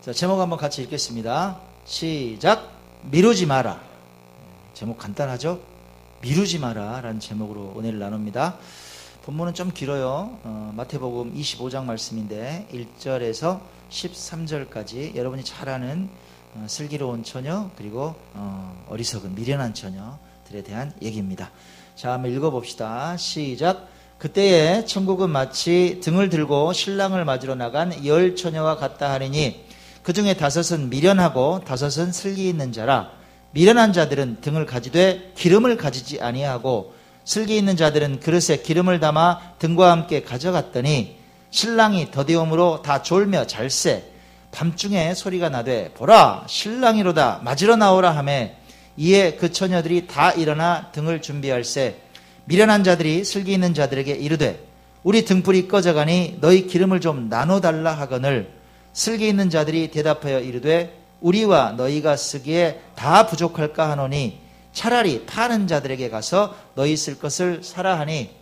자, 제목 한번 같이 읽겠습니다. 시작. 미루지 마라. 제목 간단하죠? 미루지 마라 라는 제목으로 은혜를 나눕니다. 본문은 좀 길어요. 마태복음 25장 말씀인데 1절에서 13절까지 여러분이 잘 아는 슬기로운 처녀 그리고 어리석은 미련한 처녀들에 대한 얘기입니다. 자, 한번 읽어봅시다. 시작. 그때에 천국은 마치 등을 들고 신랑을 맞으러 나간 10 처녀와 같다 하리니 그 중에 5은 미련하고 5은 슬기 있는 자라. 미련한 자들은 등을 가지되 기름을 가지지 아니하고 슬기 있는 자들은 그릇에 기름을 담아 등과 함께 가져갔더니 신랑이 더디움으로 다 졸며 잘세. 밤중에 소리가 나되 보라 신랑이로다 맞으러 나오라 하매 이에 그 처녀들이 다 일어나 등을 준비할세. 미련한 자들이 슬기 있는 자들에게 이르되 우리 등불이 꺼져가니 너희 기름을 좀 나눠달라 하거늘 슬기 있는 자들이 대답하여 이르되 우리와 너희가 쓰기에 다 부족할까 하노니 차라리 파는 자들에게 가서 너희 쓸 것을 사라 하니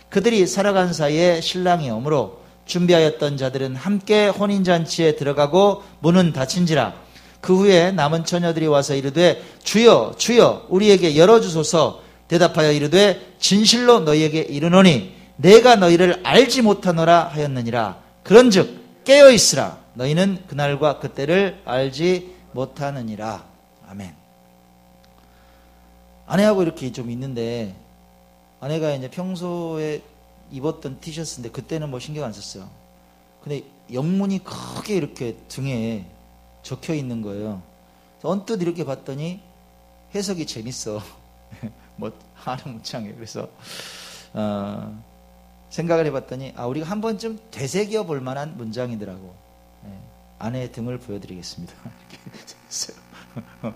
그들이 살아간 사이에 신랑이 오므로 준비하였던 자들은 함께 혼인잔치에 들어가고 문은 닫힌지라. 그 후에 남은 처녀들이 와서 이르되 주여 주여 우리에게 열어주소서. 대답하여 이르되 진실로 너희에게 이르노니 내가 너희를 알지 못하노라 하였느니라. 그런즉 깨어있으라. 너희는 그날과 그때를 알지 못하느니라. 아멘. 아내하고 이렇게 좀 있는데 아내가 이제 평소에 입었던 티셔츠인데 그때는 뭐 신경 안 썼어요. 근데 영문이 크게 이렇게 등에 적혀 있는 거예요. 언뜻 이렇게 봤더니 해석이 재밌어. 뭐 한웅창해. 그래서 생각을 해봤더니 우리가 한 번쯤 되새겨 볼 만한 문장이더라고. 아내의 등을 보여드리겠습니다. 이렇게 생겼어요.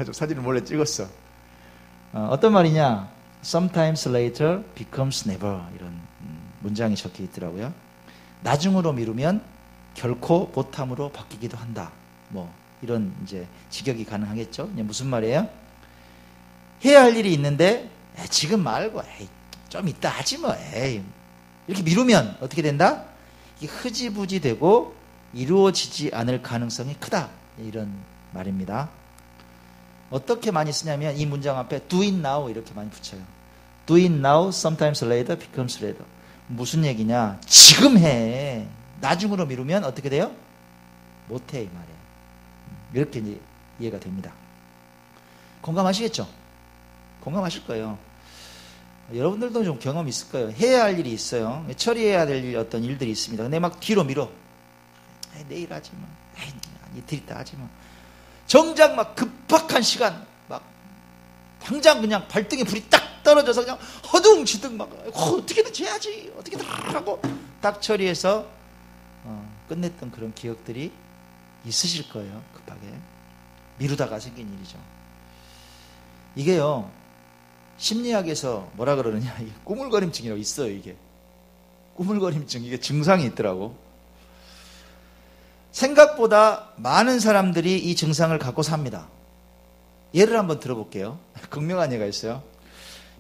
좀 사진을 몰래 찍었어. 어떤 말이냐? Sometimes later becomes never 이런 문장이 적혀 있더라고요. 나중으로 미루면 결코 못함으로 바뀌기도 한다. 뭐 이런 이제 직역이 가능하겠죠. 무슨 말이에요? 해야 할 일이 있는데 지금 말고 좀 이따 하지 뭐. 이렇게 미루면 어떻게 된다? 이게 흐지부지 되고 이루어지지 않을 가능성이 크다. 이런 말입니다. 어떻게 많이 쓰냐면 이 문장 앞에 do it now 이렇게 많이 붙여요. do it now, sometimes later becomes later. 무슨 얘기냐? 지금 해. 나중으로 미루면 어떻게 돼요? 못해 이 말이에요. 이렇게 이제 이해가 됩니다. 공감하시겠죠? 공감하실 거예요. 여러분들도 좀 경험이 있을 거예요. 해야 할 일이 있어요. 처리해야 될 어떤 일들이 있습니다. 근데 막 뒤로 미뤄. 내일 하지 마. 이틀 있다 하지 마. 정작 막 급박한 시간, 막 당장 그냥 발등에 불이 딱 떨어져서 그냥 허둥지둥 막 어떻게든 해야지, 어떻게든 하고 딱 처리해서 끝냈던 그런 기억들이 있으실 거예요. 급하게 미루다가 생긴 일이죠. 이게요 심리학에서 뭐라 그러느냐, 이게 꾸물거림증이라고 있어요. 이게 꾸물거림증, 이게 증상이 있더라고. 생각보다 많은 사람들이 이 증상을 갖고 삽니다. 예를 한번 들어볼게요. 극명한 예가 있어요.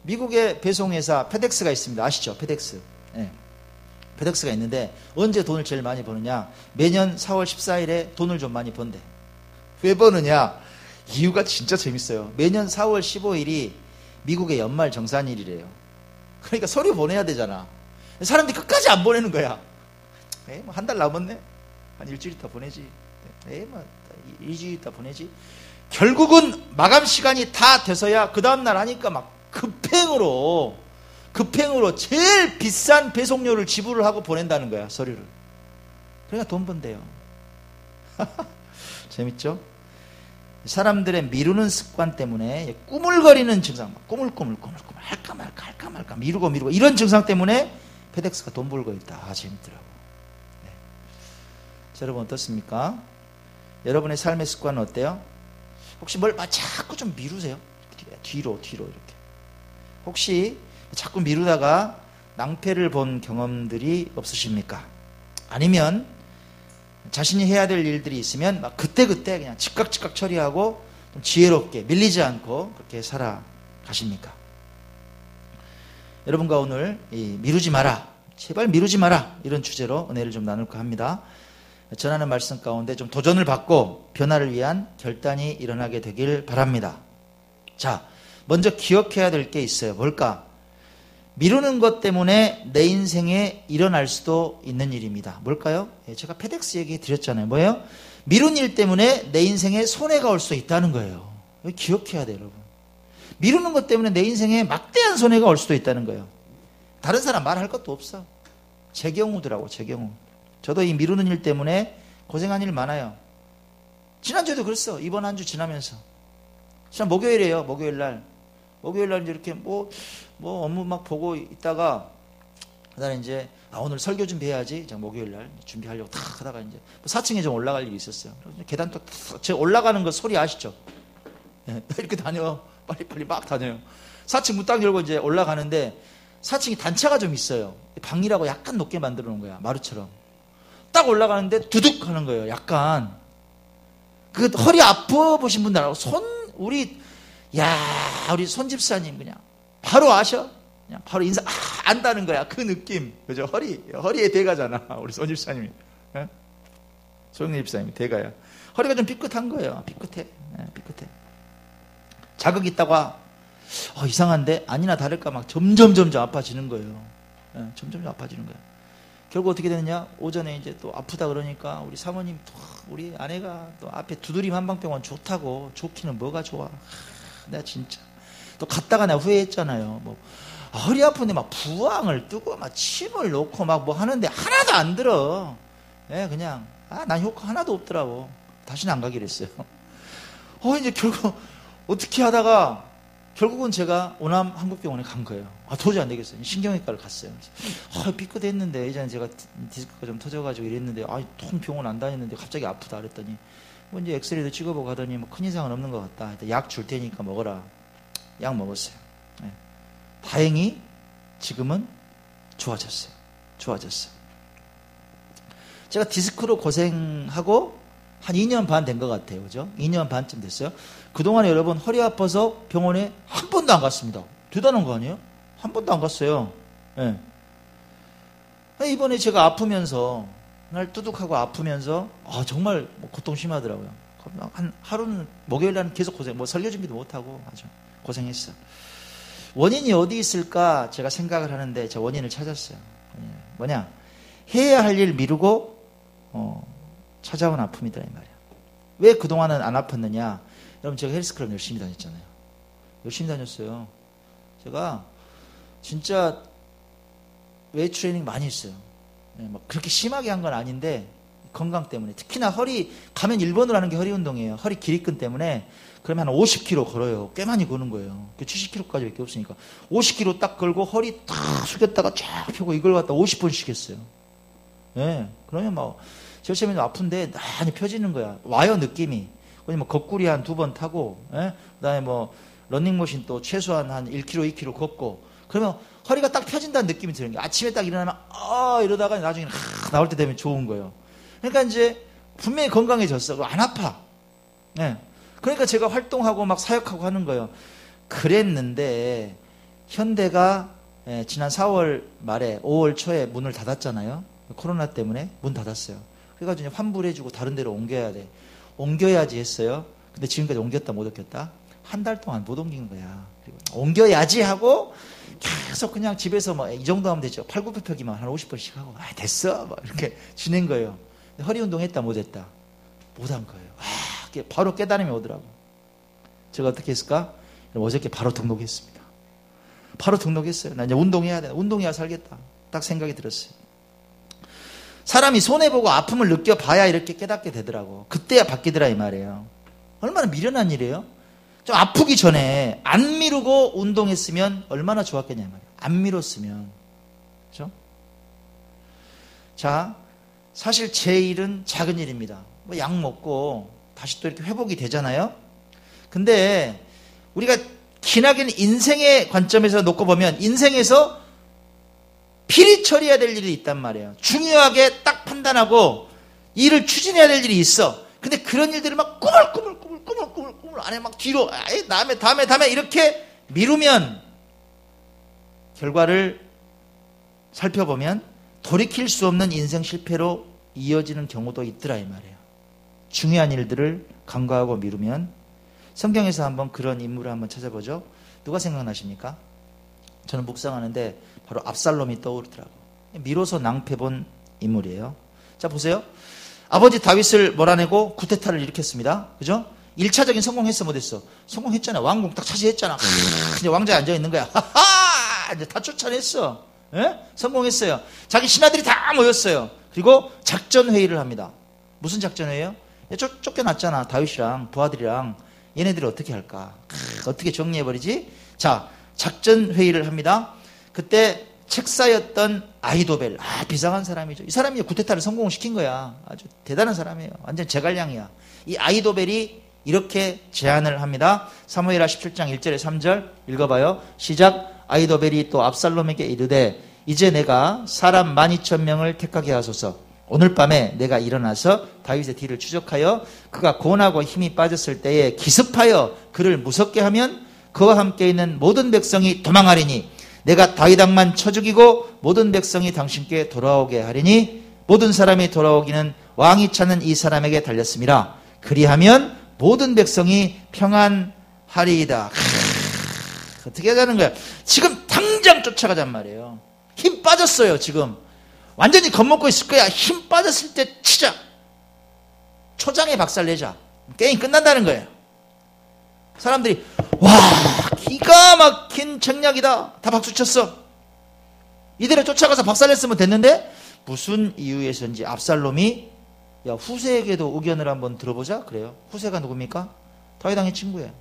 미국의 배송회사 페덱스가 있습니다. 아시죠? 페덱스. 네. 페덱스가 있는데 언제 돈을 제일 많이 버느냐? 매년 4월 14일에 돈을 좀 많이 번대. 왜 버느냐? 이유가 진짜 재밌어요. 매년 4월 15일이 미국의 연말 정산일이래요. 그러니까 서류 보내야 되잖아. 사람들이 끝까지 안 보내는 거야. 뭐 한 달 남았네. 한 일주일 있다 보내지. 뭐 일주일 있다 보내지. 결국은 마감 시간이 다 돼서야 그 다음날 하니까 막 급행으로 제일 비싼 배송료를 지불을 하고 보낸다는 거야, 서류를. 그러니까 돈 번대요. 재밌죠? 사람들의 미루는 습관 때문에 꾸물거리는 증상, 꾸물꾸물 할까 말까 미루고 이런 증상 때문에 페덱스가 돈 벌고 있다. 재밌더라고. 네. 자, 여러분 어떻습니까? 여러분의 삶의 습관은 어때요? 혹시 뭘 자꾸 좀 미루세요? 뒤로 이렇게. 혹시 자꾸 미루다가 낭패를 본 경험들이 없으십니까? 아니면 자신이 해야 될 일들이 있으면 막 그때 그냥 즉각 처리하고 좀 지혜롭게 밀리지 않고 그렇게 살아가십니까? 여러분과 오늘 이 미루지 마라, 제발 미루지 마라, 이런 주제로 은혜를 좀 나눌까 합니다. 전하는 말씀 가운데 좀 도전을 받고 변화를 위한 결단이 일어나게 되길 바랍니다. 자, 먼저 기억해야 될 게 있어요. 뭘까? 미루는 것 때문에 내 인생에 일어날 수도 있는 일입니다. 뭘까요? 제가 페덱스 얘기 드렸잖아요. 뭐예요? 미룬 일 때문에 내 인생에 손해가 올 수 있다는 거예요. 기억해야 돼요, 여러분. 미루는 것 때문에 내 인생에 막대한 손해가 올 수도 있다는 거예요. 다른 사람 말할 것도 없어. 제 경우더라고, 제 경우. 저도 이 미루는 일 때문에 고생한 일 많아요. 지난주에도 그랬어. 이번 한 주 지나면서. 지난 목요일이에요, 목요일 날. 목요일 날 이제 이렇게 뭐 업무 막 보고 있다가, 그다음에 이제, 오늘 설교 준비해야지. 제가 목요일 날 준비하려고 탁 하다가 이제 4층에 좀 올라갈 일이 있었어요. 계단 또 제가 올라가는 거 소리 아시죠? 네, 이렇게 다녀. 빨리 막 다녀요. 4층 문 딱 열고 이제 올라가는데 4층이 단차가 좀 있어요. 방이라고 약간 높게 만들어 놓은 거야. 마루처럼. 딱 올라가는데 두둑 하는 거예요. 약간. 그 허리 아파 보신 분들 알고 우리 손 집사님 그냥 바로 아셔? 그냥 바로 인사 안다는 거야. 그 느낌. 그죠? 허리에 대가잖아. 우리 손 집사님이. 예? 소영래 집사님이 대가야. 허리가 좀 삐끗한 거예요. 삐끗해. 삐끗해. 자극이 있다가 이상한데 아니나 다를까 막 점점 아파지는 거예요. 점점 아파지는 거예요. 결국 어떻게 되느냐? 오전에 이제 또 아프다 그러니까 우리 사모님 또 우리 아내가 또 앞에 두드림 한방병원 좋다고. 좋기는 뭐가 좋아. 내가 진짜 또 갔다가 내가 후회했잖아요. 뭐 허리 아픈데 막 부항을 뜨고 막 침을 놓고 막 뭐 하는데 하나도 안 들어. 그냥 난 효과 하나도 없더라고. 다시는 안 가기로 했어요. 이제 결국 어떻게 하다가 결국은 제가 오남 한국병원에 간 거예요. 도저히 안 되겠어요. 신경외과를 갔어요. 삐끗했는데 예전에 제가 디스크가 좀 터져가지고 이랬는데 통 병원 안 다녔는데 갑자기 아프다 그랬더니 뭐 이제 엑스레이도 찍어보고 하더니 뭐 큰 이상은 없는 것 같다. 약 줄 테니까 먹어라. 약 먹었어요. 다행히 지금은 좋아졌어요. 제가 디스크로 고생하고 한 2년 반 된 것 같아요. 그죠? 2년 반쯤 됐어요. 그동안에 여러분 허리 아파서 병원에 한 번도 안 갔습니다. 대단한 거 아니에요? 한 번도 안 갔어요. 이번에 제가 아프면서 날 두둑하고 아프면서 정말 고통 심하더라고요. 한 하루는 목요일 날은 계속 고생. 설교 준비도 못 하고 아주 고생했어. 원인이 어디 있을까 제가 생각을 하는데 저 원인을 찾았어요. 뭐냐? 해야 할 일 미루고 찾아온 아픔이다 이 말이야. 왜 그동안은 안 아팠느냐? 여러분 제가 헬스클럽 열심히 다녔잖아요. 열심히 다녔어요. 제가 진짜 웨이트 트레이닝 많이 했어요. 막 그렇게 심하게 한 건 아닌데 건강 때문에. 특히나 허리 가면 1번으로 하는 게 허리 운동이에요. 허리 기립근 때문에. 그러면 한 50kg 걸어요. 꽤 많이 거는 거예요. 70kg까지밖에 없으니까 50kg 딱 걸고 허리 딱 숙였다가 쫙 펴고 이걸 갖다 50번씩 했어요. 그러면 막 제일 처음에는 아픈데 많이 펴지는 거야. 와요 느낌이. 그냥 거꾸리 한 2번 타고, 그다음에 러닝머신 또 최소한 한 1km, 2km 걷고. 그러면 허리가 딱 펴진다는 느낌이 드는 거야. 아침에 딱 일어나면 이러다가 나중에 나올 때 되면 좋은 거예요. 그러니까 이제 분명히 건강해졌어. 안 아파. 그러니까 제가 활동하고 막 사역하고 하는 거예요. 그랬는데 현대가 지난 4월 말에 5월 초에 문을 닫았잖아요. 코로나 때문에 문 닫았어요. 그래가지고 이제 환불해주고 다른 데로 옮겨야 돼. 옮겨야지 했어요. 근데 지금까지 옮겼다 못 옮겼다? 한 달 동안 못 옮긴 거야. 그리고 옮겨야지 하고 계속 그냥 집에서 이 정도 하면 되죠. 팔굽혀펴기만 한 50번씩 하고 됐어 막 이렇게 지낸 거예요. 허리 운동 했다 못 했다? 못 한 거예요. 바로 깨달음이 오더라고. 제가 어떻게 했을까? 어저께 바로 등록했습니다. 바로 등록했어요. 나 이제 운동해야 돼. 운동해야 살겠다. 딱 생각이 들었어요. 사람이 손해보고 아픔을 느껴봐야 이렇게 깨닫게 되더라고. 그때야 바뀌더라 이 말이에요. 얼마나 미련한 일이에요. 좀 아프기 전에 안 미루고 운동했으면 얼마나 좋았겠냐 이 말이에요. 안 미뤘으면. 그렇죠? 자, 사실 제 일은 작은 일입니다. 약 먹고 다시 또 이렇게 회복이 되잖아요. 근데 우리가 기나긴 인생의 관점에서 놓고 보면 인생에서 필히 처리해야 될 일이 있단 말이에요. 중요하게 딱 판단하고 일을 추진해야 될 일이 있어. 근데 그런 일들을 막 꾸물꾸물 안에 막 뒤로 다음에 이렇게 미루면 결과를 살펴보면 돌이킬 수 없는 인생 실패로 이어지는 경우도 있더라 이 말이에요. 중요한 일들을 간과하고 미루면. 성경에서 한번 그런 인물을 한번 찾아보죠. 누가 생각나십니까? 저는 묵상하는데 바로 압살롬이 떠오르더라고요. 미뤄서 낭패본 인물이에요. 자 보세요. 아버지 다윗을 몰아내고 쿠데타를 일으켰습니다. 그죠? 1차적인 성공했어 못했어? 성공했잖아. 왕궁 딱 차지했잖아. 이제 왕자에 앉아있는 거야. 하하! 이제 다 쫓아냈어. 예? 성공했어요. 자기 신하들이 다 모였어요. 그리고 작전회의를 합니다. 무슨 작전회의예요? 쫓겨났잖아. 다윗이랑 부하들이랑. 얘네들이 어떻게 할까? 어떻게 정리해버리지? 자, 작전회의를 합니다. 그때 책사였던 아히도벨. 비상한 사람이죠. 이 사람이 쿠데타를 성공시킨 거야. 아주 대단한 사람이에요. 완전 제갈량이야. 이 아히도벨이 이렇게 제안을 합니다. 사무엘하 17장 1절에 3절 읽어봐요. 시작. 아히도벨이 또 압살롬에게 이르되 이제 내가 사람 12,000명을 택하게 하소서. 오늘 밤에 내가 일어나서 다윗의 뒤를 추적하여 그가 고나고 힘이 빠졌을 때에 기습하여 그를 무섭게 하면 그와 함께 있는 모든 백성이 도망하리니 내가 다윗 왕만 쳐 죽이고 모든 백성이 당신께 돌아오게 하리니 모든 사람이 돌아오기는 왕이 찾는 이 사람에게 달렸습니다. 그리하면 모든 백성이 평안하리이다. 어떻게 하자는 거야? 지금 당장 쫓아가잔 말이에요. 힘 빠졌어요. 지금 완전히 겁먹고 있을 거야. 힘 빠졌을 때 치자. 초장에 박살내자. 게임 끝난다는 거예요. 사람들이 와 기가 막힌 책략이다. 다 박수쳤어. 이대로 쫓아가서 박살냈으면 됐는데 무슨 이유에서인지 압살롬이 야 후세에게도 의견을 한번 들어보자 그래요. 후세가 누굽니까? 다윗 왕의 친구예요.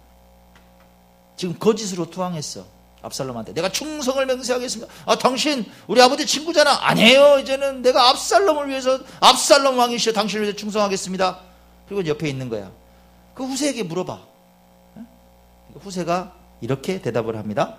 지금 거짓으로 투항했어. 압살롬한테 내가 충성을 맹세하겠습니다. 당신 우리 아버지 친구잖아. 아니에요. 이제는 내가 압살롬을 위해서 압살롬 왕이시여 당신을 위해서 충성하겠습니다. 그리고 옆에 있는 거야. 그 후세에게 물어봐. 후세가 이렇게 대답을 합니다.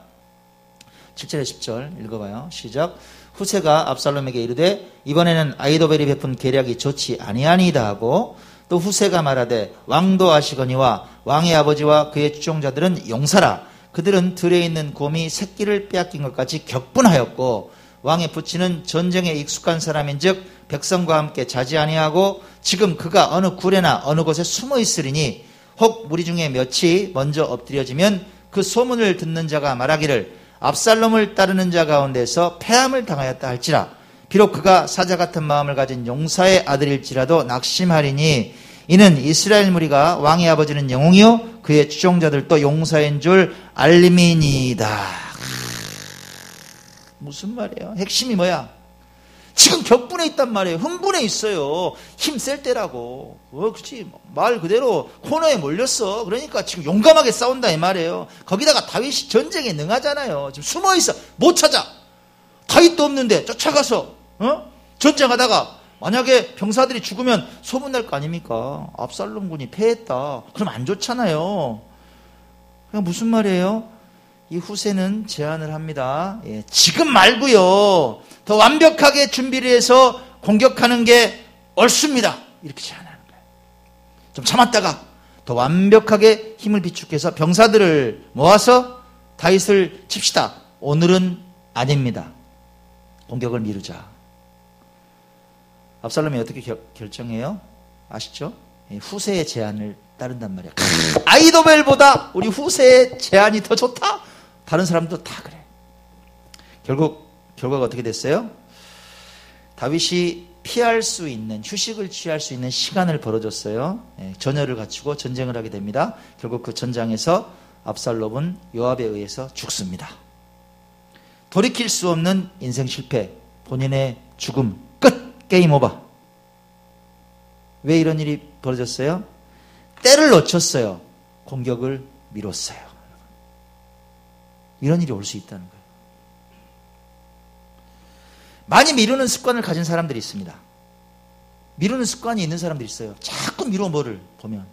7절에 10절 읽어봐요. 시작. 후세가 압살롬에게 이르되 이번에는 아히도벨이 베푼 계략이 좋지 아니하니이다 하고 또 후세가 말하되 왕도 아시거니와 왕의 아버지와 그의 추종자들은 용사라. 그들은 들에 있는 곰이 새끼를 빼앗긴 것 같이 격분하였고 왕의 부친은 전쟁에 익숙한 사람인즉 백성과 함께 자지 아니하고 지금 그가 어느 굴에나 어느 곳에 숨어 있으리니 혹 무리 중에 몇이 먼저 엎드려지면 그 소문을 듣는 자가 말하기를 압살롬을 따르는 자 가운데서 패함을 당하였다 할지라. 비록 그가 사자 같은 마음을 가진 용사의 아들일지라도 낙심하리니 이는 이스라엘 무리가 왕의 아버지는 영웅이요 그의 추종자들도 용사인 줄 알림이니이다. 무슨 말이에요? 핵심이 뭐야? 지금 격분해 있단 말이에요. 흥분해 있어요. 힘셀 때라고. 그렇지. 말 그대로 코너에 몰렸어. 그러니까 지금 용감하게 싸운다 이 말이에요. 거기다가 다윗이 전쟁에 능하잖아요. 지금 숨어 있어. 못 찾아. 다윗도 없는데 쫓아가서 전쟁하다가 만약에 병사들이 죽으면 소문날 거 아닙니까? 압살롬 군이 패했다. 그럼 안 좋잖아요. 그냥 무슨 말이에요? 이 후세는 제안을 합니다. 지금 말고요. 더 완벽하게 준비를 해서 공격하는 게 옳습니다. 이렇게 제안하는 거예요. 좀 참았다가 더 완벽하게 힘을 비축해서 병사들을 모아서 다윗을 칩시다. 오늘은 아닙니다. 공격을 미루자. 압살롬이 어떻게 결정해요? 아시죠? 후세의 제안을 따른단 말이야. 아히도벨보다 우리 후세의 제안이 더 좋다? 다른 사람도 다 그래. 결과가 어떻게 됐어요? 다윗이 피할 수 있는, 휴식을 취할 수 있는 시간을 벌어줬어요. 전열을 갖추고 전쟁을 하게 됩니다. 결국 그 전장에서 압살롬은 요압에 의해서 죽습니다. 돌이킬 수 없는 인생 실패, 본인의 죽음, 끝! 게임 오버. 왜 이런 일이 벌어졌어요? 때를 놓쳤어요. 공격을 미뤘어요. 이런 일이 올 수 있다는 거예요. 많이 미루는 습관을 가진 사람들이 있습니다. 미루는 습관이 있는 사람들이 있어요. 자꾸 미뤄 뭐를 보면.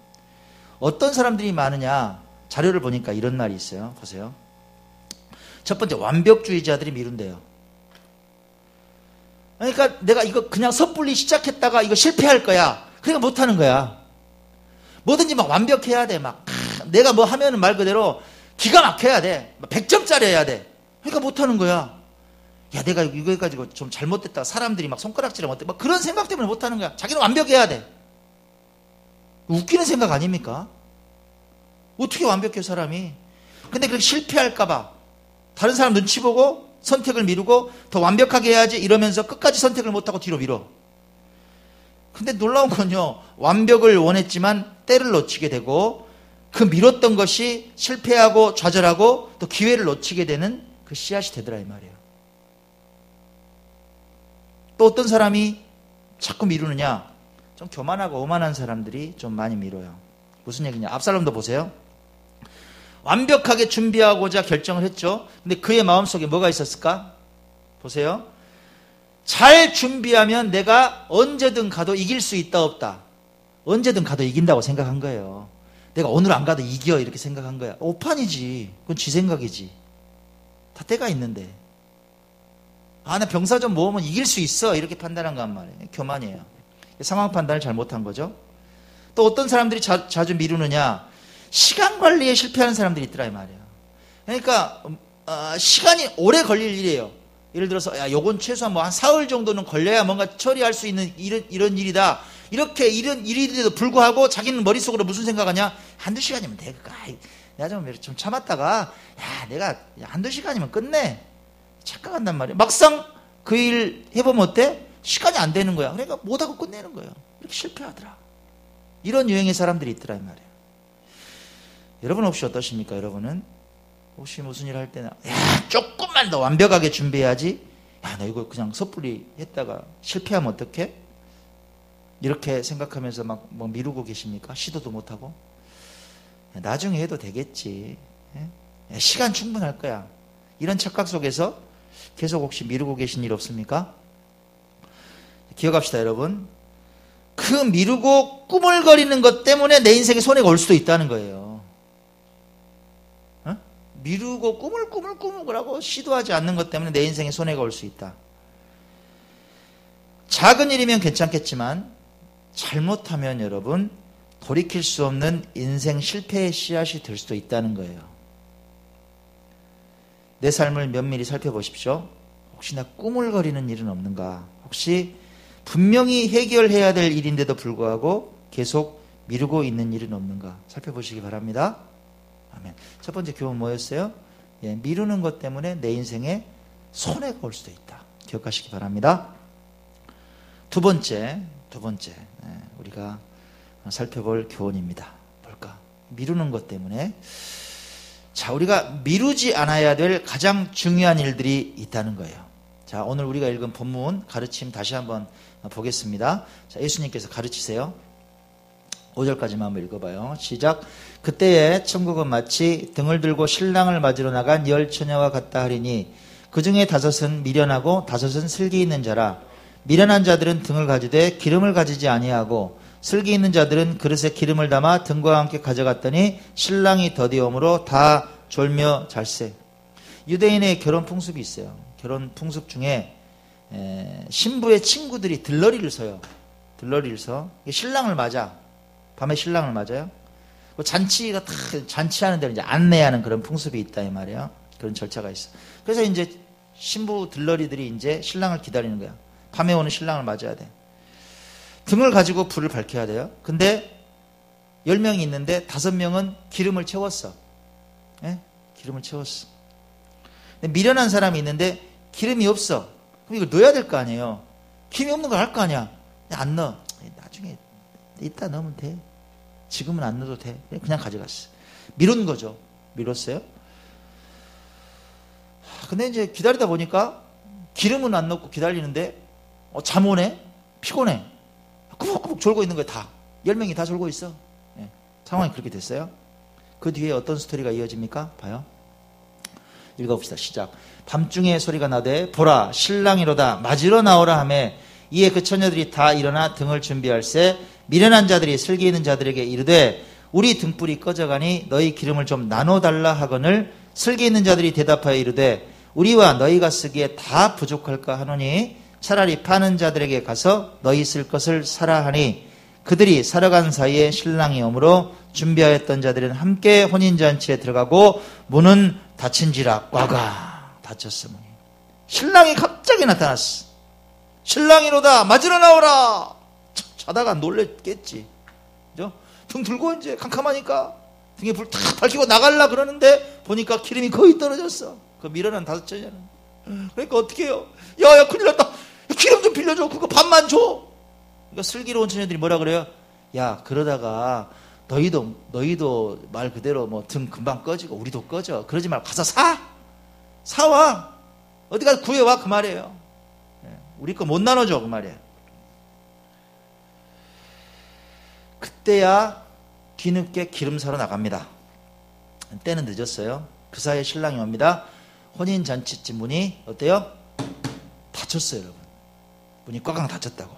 어떤 사람들이 많으냐, 자료를 보니까 이런 말이 있어요. 보세요. 첫 번째, 완벽주의자들이 미룬대요. 그러니까 내가 이거 그냥 섣불리 시작했다가 이거 실패할 거야. 그러니까 못하는 거야. 뭐든지 막 완벽해야 돼. 막 내가 뭐 하면은 말 그대로 기가 막혀야 돼. 100점짜리 해야 돼. 그러니까 못하는 거야. 야, 내가 이거 해가지고 좀 잘못됐다. 사람들이 막 손가락질하면 어때? 막 그런 생각 때문에 못하는 거야. 자기는 완벽해야 돼. 웃기는 생각 아닙니까? 어떻게 완벽해, 사람이? 근데 그렇게 실패할까봐 다른 사람 눈치 보고 선택을 미루고 더 완벽하게 해야지 이러면서 끝까지 선택을 못하고 뒤로 미뤄. 근데 놀라운 건요, 완벽을 원했지만 때를 놓치게 되고 그 미뤘던 것이 실패하고 좌절하고 또 기회를 놓치게 되는 그 씨앗이 되더라 이 말이에요. 또 어떤 사람이 자꾸 미루느냐? 좀 교만하고 오만한 사람들이 좀 많이 미뤄요. 무슨 얘기냐? 압살롬도 보세요. 완벽하게 준비하고자 결정을 했죠. 근데 그의 마음속에 뭐가 있었을까? 보세요. 잘 준비하면 내가 언제든 가도 이길 수 있다 없다. 언제든 가도 이긴다고 생각한 거예요. 내가 오늘 안 가도 이겨 이렇게 생각한 거야. 오판이지. 그건 지 생각이지. 다 때가 있는데. 아, 나 병사 좀 모으면 이길 수 있어 이렇게 판단한 거 한 말이에요. 교만이에요. 상황 판단을 잘못한 거죠. 또 어떤 사람들이 자주 미루느냐? 시간 관리에 실패하는 사람들이 있더라 이 말이에요. 그러니까 시간이 오래 걸릴 일이에요. 예를 들어서 야, 요건 최소한 뭐 한 사흘 정도는 걸려야 뭔가 처리할 수 있는 이런 일이다. 이렇게 이런 일인데도 불구하고 자기는 머릿속으로 무슨 생각하냐? 한두 시간이면 돼. 내가 좀 참았다가 야, 내가 한두 시간이면 끝내. 착각한단 말이에요. 막상 그 일 해보면 어때? 시간이 안 되는 거야. 그러니까 못하고 끝내는 거예요. 이렇게 실패하더라. 이런 유형의 사람들이 있더라 이 말이에요. 여러분 혹시 어떠십니까? 여러분은 혹시 무슨 일 할 때는 야, 조금만 더 완벽하게 준비해야지. 야, 나 이거 그냥 섣불리 했다가 실패하면 어떡해? 이렇게 생각하면서 막 뭐 미루고 계십니까? 시도도 못하고. 나중에 해도 되겠지. 시간 충분할 거야. 이런 착각 속에서 계속 혹시 미루고 계신 일 없습니까? 기억합시다, 여러분. 그 미루고 꾸물거리는 것 때문에 내 인생에 손해가 올 수도 있다는 거예요. 미루고 꾸물꾸물하고 시도하지 않는 것 때문에 내 인생에 손해가 올 수 있다. 작은 일이면 괜찮겠지만 잘못하면 여러분 돌이킬 수 없는 인생 실패의 씨앗이 될 수도 있다는 거예요. 내 삶을 면밀히 살펴보십시오. 혹시나 꾸물거리는 일은 없는가? 혹시 분명히 해결해야 될 일인데도 불구하고 계속 미루고 있는 일은 없는가? 살펴보시기 바랍니다. 아멘. 첫 번째 교훈 뭐였어요? 미루는 것 때문에 내 인생에 손해가 올 수도 있다. 기억하시기 바랍니다. 두 번째 우리가 살펴볼 교훈입니다. 뭘까? 미루는 것 때문에 자, 우리가 미루지 않아야 될 가장 중요한 일들이 있다는 거예요. 자, 오늘 우리가 읽은 본문 가르침 다시 한번 보겠습니다. 자, 예수님께서 가르치세요. 5절까지만 한번 읽어봐요. 시작. 그때에 천국은 마치 등을 들고 신랑을 맞으러 나간 10 처녀와 같다 하리니 그 중에 5은 미련하고 5은 슬기 있는 자라. 미련한 자들은 등을 가지되 기름을 가지지 아니하고 슬기 있는 자들은 그릇에 기름을 담아 등과 함께 가져갔더니 신랑이 더디오므로 다 졸며 잘세. 유대인의 결혼 풍습이 있어요. 결혼 풍습 중에 신부의 친구들이 들러리를 서요. 들러리를 서. 신랑을 맞아. 밤에 신랑을 맞아요. 잔치가 다 잔치하는 데는 이제 안내하는 그런 풍습이 있다 이 말이에요. 그런 절차가 있어. 그래서 이제 신부 들러리들이 이제 신랑을 기다리는 거야. 밤에 오는 신랑을 맞아야 돼. 등을 가지고 불을 밝혀야 돼요. 근데 10명이 있는데 5명은 기름을 채웠어. 기름을 채웠어. 근데 미련한 사람이 있는데 기름이 없어. 그럼 이걸 넣어야 될 거 아니에요. 기름이 없는 걸 할 거 아니야. 안 넣어. 나중에 이따 넣으면 돼. 지금은 안 넣어도 돼. 그냥 가져갔어. 미룬 거죠. 미뤘어요. 근데 이제 기다리다 보니까 기름은 안 넣고 기다리는데 잠 오네? 피곤해. 꾸벅꾸벅 졸고 있는 거야, 다. 10명이 다 졸고 있어. 상황이 그렇게 됐어요. 그 뒤에 어떤 스토리가 이어집니까? 봐요. 읽어봅시다. 시작. 밤중에 소리가 나되 보라 신랑이로다 맞으러 나오라 하며 이에 그 처녀들이 다 일어나 등을 준비할세 미련한 자들이 슬기 있는 자들에게 이르되 우리 등불이 꺼져가니 너희 기름을 좀 나눠달라 하거늘 슬기 있는 자들이 대답하여 이르되 우리와 너희가 쓰기에 다 부족할까 하노니 차라리 파는 자들에게 가서 너희 쓸 것을 사라 하니 그들이 사러 간 사이에 신랑이 오므로 준비하였던 자들은 함께 혼인잔치에 들어가고 문은 닫힌지라 꽉아 닫혔으니 신랑이 갑자기 나타났어. 신랑이로다 맞으러 나오라. 자다가 놀랬겠지. 그죠? 등 들고 이제 캄캄하니까 등에 불 탁 밝히고 나갈라 그러는데 보니까 기름이 거의 떨어졌어. 그 밀어난 5전이는. 그러니까 어떻게 해요? 야 큰일 났다. 기름 좀 빌려줘. 그거 반만 줘. 그러니까 슬기로운 처녀들이 뭐라 그래요? 야 그러다가 너희도 말 그대로 뭐 등 금방 꺼지고 우리도 꺼져. 그러지 말고 가서 사와. 어디 가서 구해와 그 말이에요. 우리 거 못 나눠줘 그 말이에요. 그때야 뒤늦게 기름 사러 나갑니다. 때는 늦었어요. 그 사이에 신랑이 옵니다. 혼인잔치집 문이 어때요? 닫혔어요 여러분. 문이 꽉꽉 닫혔다고.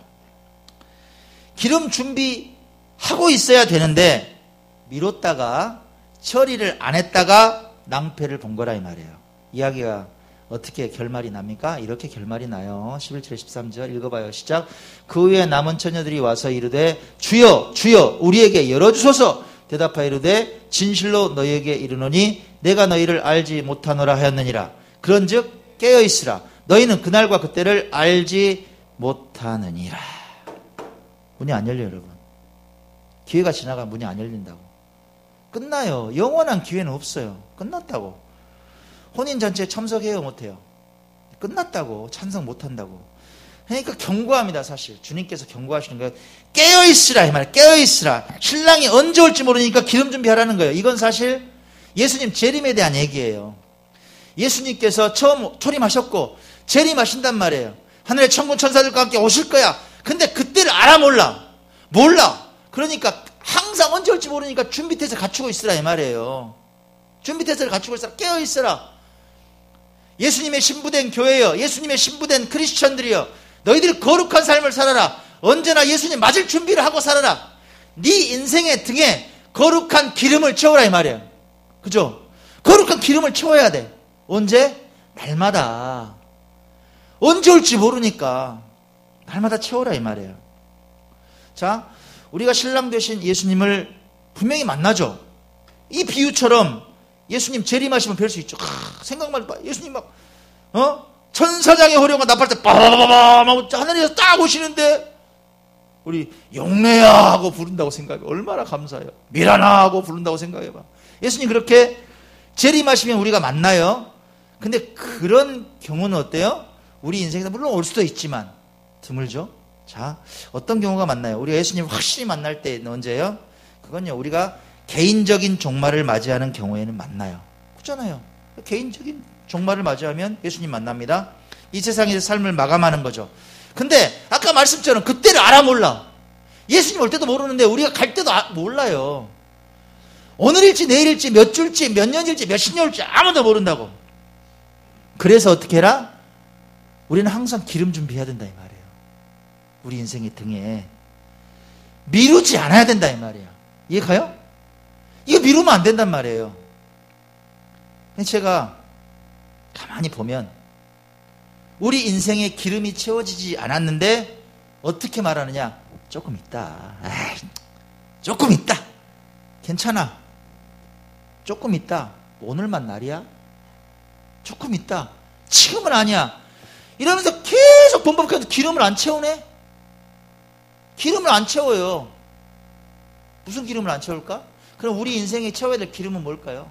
기름 준비하고 있어야 되는데 미뤘다가 처리를 안 했다가 낭패를 본 거라 이 말이에요. 이야기가 어떻게 결말이 납니까? 이렇게 결말이 나요. 11절에 13절 읽어봐요. 시작. 그 후에 남은 처녀들이 와서 이르되 주여 주여 우리에게 열어주소서. 대답하여 이르되 진실로 너희에게 이르노니 내가 너희를 알지 못하노라 하였느니라. 그런즉 깨어있으라. 너희는 그날과 그때를 알지 못하느니라. 문이 안 열려요 여러분. 기회가 지나가면 문이 안 열린다고. 끝나요. 영원한 기회는 없어요. 끝났다고. 혼인잔치에 참석해요 못해요? 끝났다고. 찬성 못한다고. 그러니까 경고합니다. 사실 주님께서 경고하시는 거예요. 깨어있으라 이 말이에요. 깨어있으라. 신랑이 언제 올지 모르니까 기름 준비하라는 거예요. 이건 사실 예수님 재림에 대한 얘기예요. 예수님께서 처음 초림하셨고 재림하신단 말이에요. 하늘의 천군 천사들과 함께 오실 거야. 근데 그때를 알아 몰라. 그러니까 항상 언제 올지 모르니까 준비태세를 갖추고 있으라 이 말이에요. 준비태세를 갖추고 있으라. 깨어있으라. 예수님의 신부된 교회여, 예수님의 신부된 크리스천들이여, 너희들 거룩한 삶을 살아라. 언제나 예수님 맞을 준비를 하고 살아라. 네 인생의 등에 거룩한 기름을 채워라 이 말이에요. 그죠? 거룩한 기름을 채워야 돼. 언제? 날마다. 언제 올지 모르니까 날마다 채워라 이 말이에요. 자, 우리가 신랑 되신 예수님을 분명히 만나죠. 이 비유처럼 예수님 재림하시면 뵐 수 있죠. 생각만 해봐. 예수님 막 천사장의 호령과 나팔 때 빠바바바바 하늘에서 딱 오시는데 우리 용례야 하고 부른다고 생각해. 얼마나 감사해요. 미라나 하고 부른다고 생각해봐. 예수님 그렇게 재림하시면 우리가 만나요. 근데 그런 경우는 어때요? 우리 인생에서 물론 올 수도 있지만 드물죠. 자, 어떤 경우가 많나요? 우리가 예수님 확실히 만날 때는 언제예요? 그건요, 우리가 개인적인 종말을 맞이하는 경우에는 만나요. 그렇잖아요. 개인적인 종말을 맞이하면 예수님 만납니다. 이 세상에서 삶을 마감하는 거죠. 근데 아까 말씀처럼 그때를 알아 몰라. 예수님 올 때도 모르는데 우리가 갈 때도 몰라요. 오늘일지 내일일지 몇 주일지 몇 년일지 몇십 년일지 아무도 모른다고. 그래서 어떻게 해라? 우리는 항상 기름 준비해야 된다 이 말이에요. 우리 인생의 등에 미루지 않아야 된다 이 말이에요. 이해 가요? 이거 미루면 안 된단 말이에요. 제가 가만히 보면 우리 인생에 기름이 채워지지 않았는데 어떻게 말하느냐? 조금 있다. 조금 있다. 괜찮아. 조금 있다. 오늘만 날이야? 조금 있다. 지금은 아니야. 이러면서 계속 번복해서 기름을 안 채우네? 기름을 안 채워요. 무슨 기름을 안 채울까? 그럼 우리 인생에 채워야 될 기름은 뭘까요?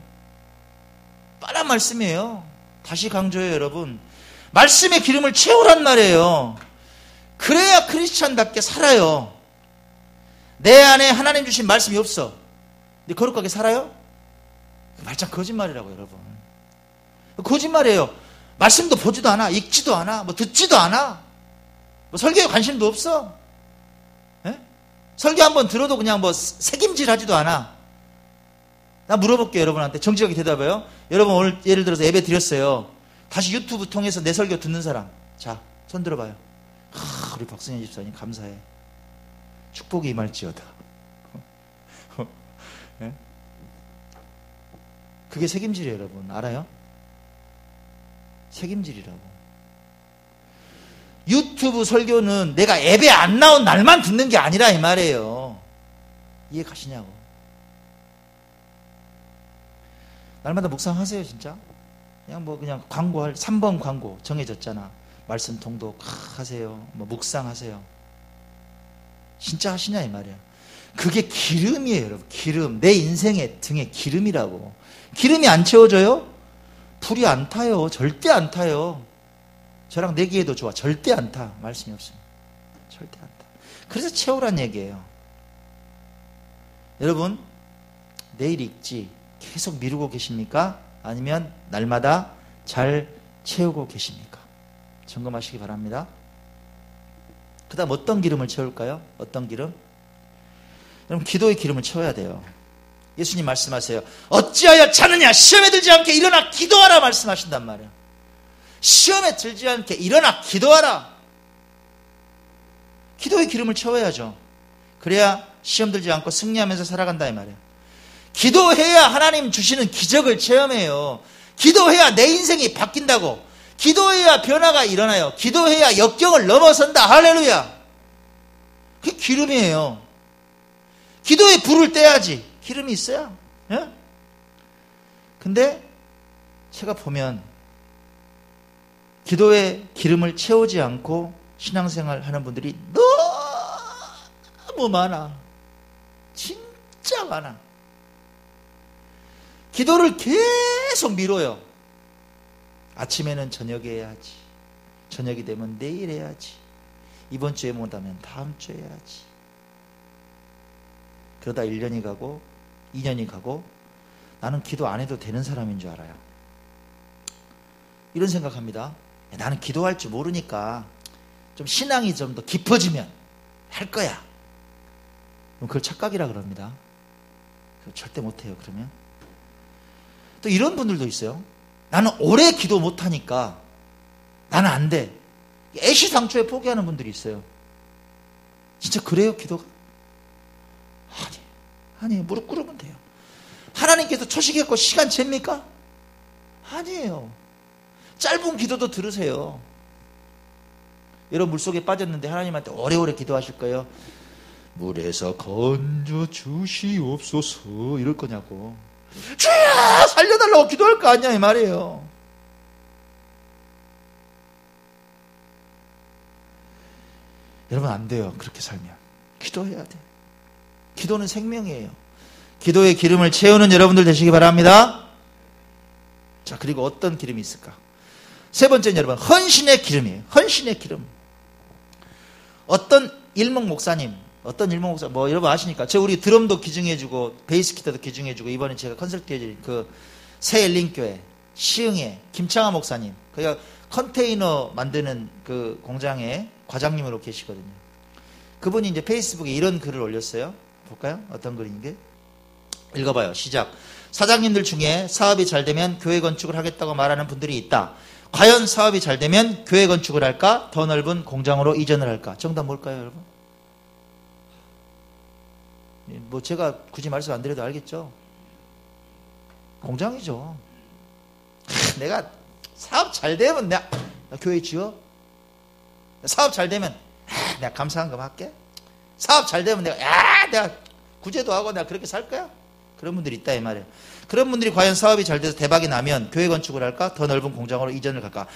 뻔한 말씀이에요. 다시 강조해요, 여러분. 말씀의 기름을 채우란 말이에요. 그래야 크리스찬답게 살아요. 내 안에 하나님 주신 말씀이 없어. 근데 거룩하게 살아요? 말짱 거짓말이라고, 여러분. 거짓말이에요. 말씀도 보지도 않아, 읽지도 않아, 뭐 듣지도 않아, 뭐 설교에 관심도 없어. 에? 설교 한번 들어도 그냥 뭐 새김질 하지도 않아. 나 물어볼게요, 여러분한테. 정직하게 대답해요. 여러분 오늘 예를 들어서 예배 드렸어요. 다시 유튜브 통해서 내 설교 듣는 사람. 자, 손 들어봐요. 우리 박승현 집사님 감사해. 축복이 임할지어다. 네? 그게 책임질이에요, 여러분. 알아요? 책임질이라고. 유튜브 설교는 내가 예배 안 나온 날만 듣는 게 아니라 이 말이에요. 이해 가시냐고. 날마다 묵상하세요, 진짜. 그냥 광고할 3번 광고 정해졌잖아. 말씀 통독 하세요. 묵상하세요. 진짜 하시냐 이 말이야. 그게 기름이에요, 여러분. 기름. 내 인생의 등에 기름이라고. 기름이 안 채워져요? 불이 안 타요. 절대 안 타요. 저랑 내기에도 좋아. 절대 안 타. 말씀이 없으면. 절대 안 타. 그래서 채우란 얘기예요. 여러분, 내일 읽지 계속 미루고 계십니까? 아니면 날마다 잘 채우고 계십니까? 점검하시기 바랍니다. 그 다음 어떤 기름을 채울까요? 어떤 기름? 여러분, 기도의 기름을 채워야 돼요. 예수님 말씀하세요. 어찌하여 자느냐? 시험에 들지 않게 일어나 기도하라 말씀하신단 말이에요. 시험에 들지 않게 일어나 기도하라. 기도의 기름을 채워야죠. 그래야 시험 들지 않고 승리하면서 살아간다 이 말이에요. 기도해야 하나님 주시는 기적을 체험해요. 기도해야 내 인생이 바뀐다고. 기도해야 변화가 일어나요. 기도해야 역경을 넘어선다. 할렐루야. 그게 기름이에요. 기도에 불을 떼야지. 기름이 있어야. 예? 근데 제가 보면 기도에 기름을 채우지 않고 신앙생활 하는 분들이 너무 많아. 진짜 많아. 기도를 계속 미뤄요. 아침에는 저녁에 해야지. 저녁이 되면 내일 해야지. 이번 주에 못하면 다음 주에 해야지. 그러다 1년이 가고 2년이 가고 나는 기도 안 해도 되는 사람인 줄 알아요. 이런 생각합니다. 나는 기도할 줄 모르니까 좀 신앙이 좀 더 깊어지면 할 거야. 그걸 착각이라 그럽니다. 절대 못해요. 그러면 또 이런 분들도 있어요. 나는 오래 기도 못하니까 나는 안 돼. 애시당초에 포기하는 분들이 있어요. 진짜 그래요? 기도가? 아니 무릎 꿇으면 돼요. 하나님께서 초식했고 시간 잽니까? 아니에요. 짧은 기도도 들으세요. 여러분 물속에 빠졌는데 하나님한테 오래오래 기도하실 거예요? 물에서 건져 주시옵소서 이럴 거냐고. 주야 살려달라고 기도할 거 아니야 이 말이에요. 여러분 안 돼요. 그렇게 살면 기도해야 돼. 기도는 생명이에요. 기도의 기름을 채우는 여러분들 되시기 바랍니다. 자, 그리고 어떤 기름이 있을까? 세 번째는 여러분 헌신의 기름이에요. 헌신의 기름. 어떤 일목 목사님 여러분 아시니까 우리 드럼도 기증해주고 베이스 기타도 기증해주고 이번에 제가 컨설팅해드린 그 새엘린교회 시흥의 김창하 목사님, 그가 컨테이너 만드는 그 공장의 과장님으로 계시거든요. 그분이 이제 페이스북에 이런 글을 올렸어요. 볼까요? 어떤 글인게? 읽어봐요. 시작. 사장님들 중에 사업이 잘 되면 교회 건축을 하겠다고 말하는 분들이 있다. 과연 사업이 잘 되면 교회 건축을 할까? 더 넓은 공장으로 이전을 할까? 정답 뭘까요, 여러분? 제가 굳이 말씀 안 드려도 알겠죠? 공장이죠. 내가 사업 잘 되면 나 교회 지어? 사업 잘 되면 내가 감사한금 할게. 사업 잘 되면 내가 구제도 하고 내가 그렇게 살 거야? 그런 분들이 있다 이 말이에요. 그런 분들이 과연 사업이 잘 돼서 대박이 나면 교회 건축을 할까? 더 넓은 공장으로 이전을 갈까?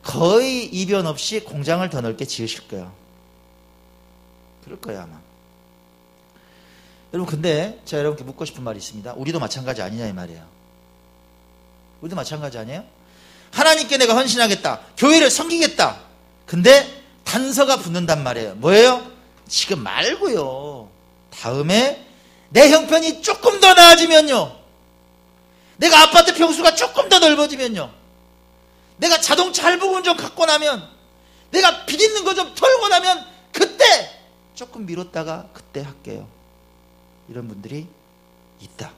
거의 이변 없이 공장을 더 넓게 지으실 거예요. 그럴 거예요 아마. 여러분 근데 제가 여러분께 묻고 싶은 말이 있습니다. 우리도 마찬가지 아니냐 이 말이에요. 우리도 마찬가지 아니에요? 하나님께 내가 헌신하겠다. 교회를 섬기겠다. 근데 단서가 붙는단 말이에요. 뭐예요? 지금 말고요. 다음에 내 형편이 조금 더 나아지면요. 내가 아파트 평수가 조금 더 넓어지면요. 내가 자동차 할부금 좀 갖고 나면, 내가 빚 있는 거 좀 털고 나면 그때 조금 미뤘다가 그때 할게요. 이런 분들이 있다.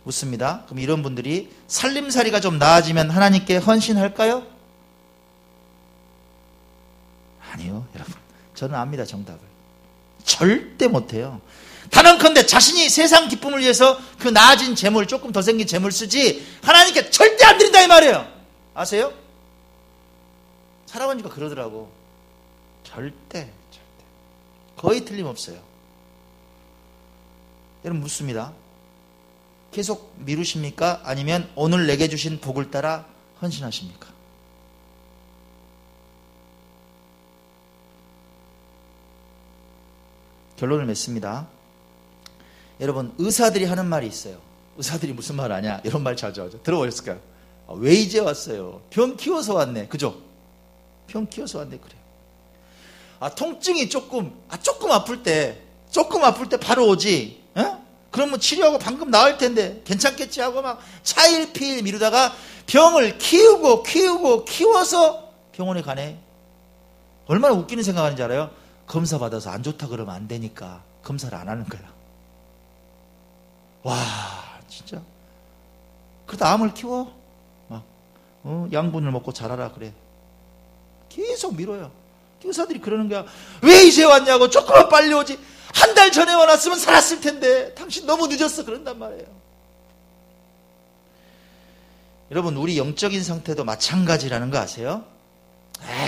묻습니다. 그럼 이런 분들이 살림살이가 좀 나아지면 하나님께 헌신할까요? 아니요, 여러분. 저는 압니다, 정답을. 절대 못해요. 단언컨대 자신이 세상 기쁨을 위해서 그 나아진 재물, 조금 더 생긴 재물 쓰지 하나님께 절대 안 드린다 이 말이에요. 아세요? 살아보니까 그러더라고. 절대. 거의 틀림없어요. 여러분 묻습니다. 계속 미루십니까? 아니면 오늘 내게 주신 복을 따라 헌신하십니까? 결론을 맺습니다. 여러분, 의사들이 하는 말이 있어요. 의사들이 무슨 말 하냐? 이런 말 자주 하죠. 들어보셨을까요? 왜 이제 왔어요? 병 키워서 왔네. 그죠? 병 키워서 왔네. 그래요. 통증이 조금 아플 때 바로 오지. 그러면 치료하고 방금 나을 텐데 괜찮겠지 하고 막 차일피일 미루다가 병을 키워서 병원에 가네. 얼마나 웃기는 생각하는지 알아요? 검사 받아서 안 좋다 그러면 안 되니까 검사를 안 하는 거야. 와, 진짜. 그러다 암을 키워. 막 양분을 먹고 자라라 그래. 계속 미뤄요. 의사들이 그러는 거야. 왜 이제 왔냐고. 조금만 빨리 오지. 한 달 전에 와놨으면 살았을 텐데 당신 너무 늦었어. 그런단 말이에요. 여러분, 우리 영적인 상태도 마찬가지라는 거 아세요?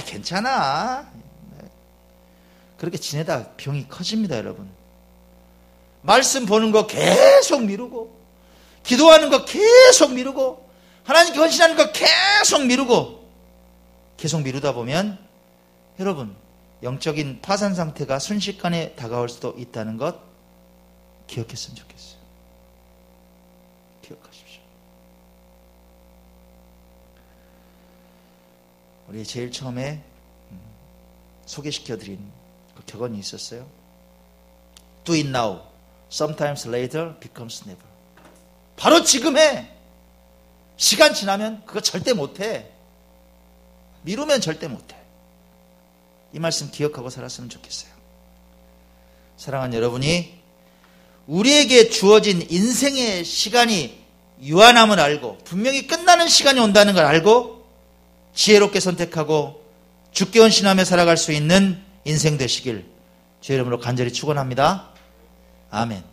괜찮아. 그렇게 지내다 병이 커집니다. 여러분, 말씀 보는 거 계속 미루고, 기도하는 거 계속 미루고, 하나님께 헌신하는 거 계속 미루다 보면 여러분, 영적인 파산 상태가 순식간에 다가올 수도 있다는 것 기억했으면 좋겠어요. 기억하십시오. 우리 제일 처음에 소개시켜드린 그 격언이 있었어요. Do it now. Sometimes later becomes never. 바로 지금 해. 시간 지나면 그거 절대 못해. 미루면 절대 못해. 이 말씀 기억하고 살았으면 좋겠어요. 사랑하는 여러분이 우리에게 주어진 인생의 시간이 유한함을 알고 분명히 끝나는 시간이 온다는 걸 알고 지혜롭게 선택하고 주께 헌신하며 살아갈 수 있는 인생 되시길 주의 이름으로 간절히 축원합니다. 아멘.